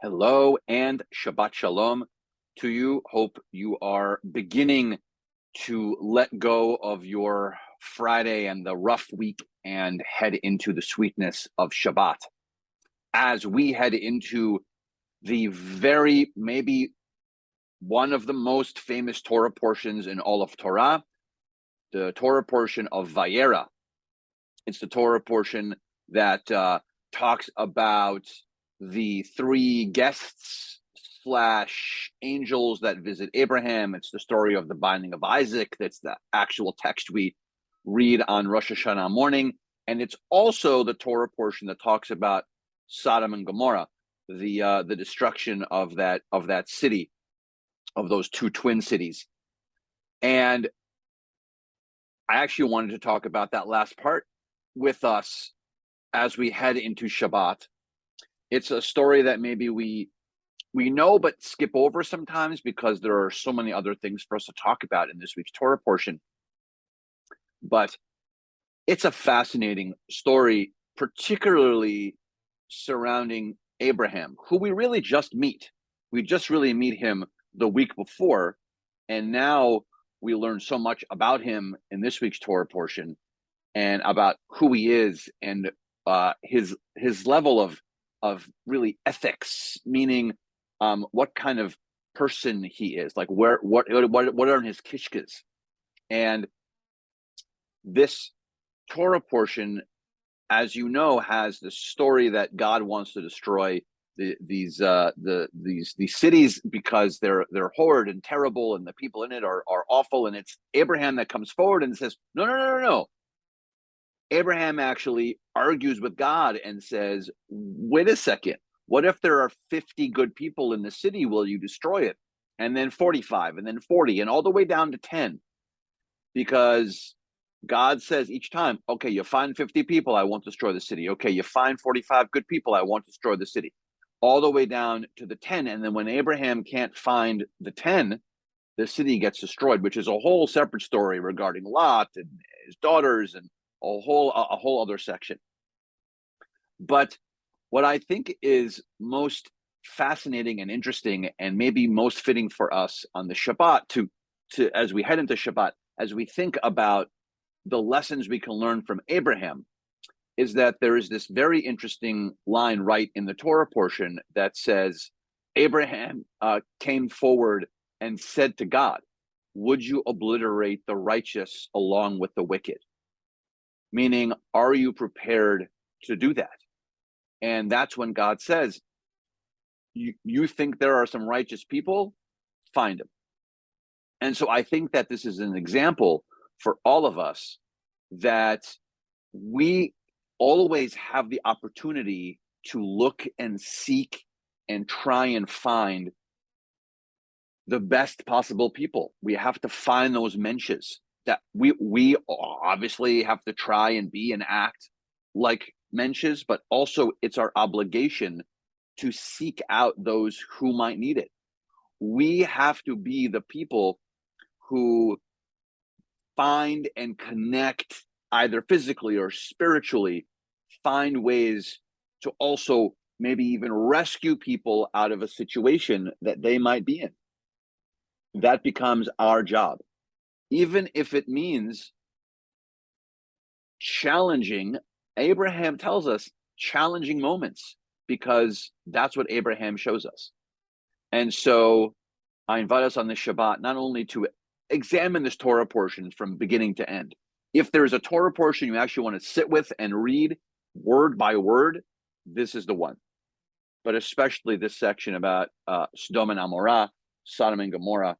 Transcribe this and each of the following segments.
Hello and Shabbat Shalom to you. Hope you are beginning to let go of your Friday and the rough week and head into the sweetness of Shabbat. As we head into the maybe one of the most famous Torah portions in all of Torah, the Torah portion of Vayera. It's the Torah portion that talks about the three guests / angels that visit Abraham. It's the story of the binding of Isaac. That's the actual text we read on Rosh Hashanah morning. And it's also the Torah portion that talks about Sodom and Gomorrah, the destruction of that city, of those two twin cities. And I actually wanted to talk about that last part with us as we head into Shabbat. It's a story that maybe we know but skip over sometimes because there are so many other things for us to talk about in this week's Torah portion. But it's a fascinating story, particularly surrounding Abraham, who we really just meet. We just really meet him the week before, and now we learn so much about him in this week's Torah portion and about who he is and his level of really ethics, meaning what kind of person he is, like what are his kishkas. And this Torah portion, as you know, has the story that God wants to destroy these cities because they're horrid and terrible, and the people in it are awful. And it's Abraham that comes forward and says, no. Abraham actually argues with God and says, wait a second, what if there are 50 good people in the city? Will you destroy it? And then 45, and then 40, and all the way down to 10. Because God says each time, okay, you find 50 people, I won't destroy the city. Okay, you find 45 good people, I won't destroy the city. All the way down to the 10. And then when Abraham can't find the 10, the city gets destroyed, which is a whole separate story regarding Lot and his daughters and a whole other section. But what I think is most fascinating and interesting, and maybe most fitting for us on the Shabbat, to as we head into Shabbat, as we think about the lessons we can learn from Abraham, is that there is this very interesting line right in the Torah portion that says, Abraham came forward and said to God, would you obliterate the righteous along with the wicked? Meaning, are you prepared to do that? And that's when God says, you think there are some righteous people? Find them. And so I think that this is an example for all of us that we always have the opportunity to look and seek and try and find the best possible people. We have to find those mensches that we obviously have to try and be and act like mensches, but also it's our obligation to seek out those who might need it. We have to be the people who find and connect, either physically or spiritually, find ways to also maybe even rescue people out of a situation that they might be in. That becomes our job, even if it means challenging. Abraham tells us challenging moments, because that's what Abraham shows us. And so I invite us on this Shabbat not only to examine this Torah portion from beginning to end. If there's a Torah portion you actually want to sit with and read word by word, this is the one. But especially this section about Sodom and Amorah, Sodom and Gomorrah.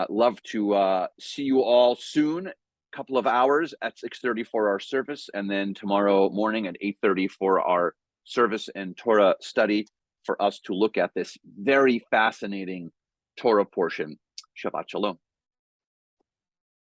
Love to see you all soon. Couple of hours at 6:30 for our service, and then tomorrow morning at 8:30 for our service and Torah study, for us to look at this very fascinating Torah portion. Shabbat Shalom.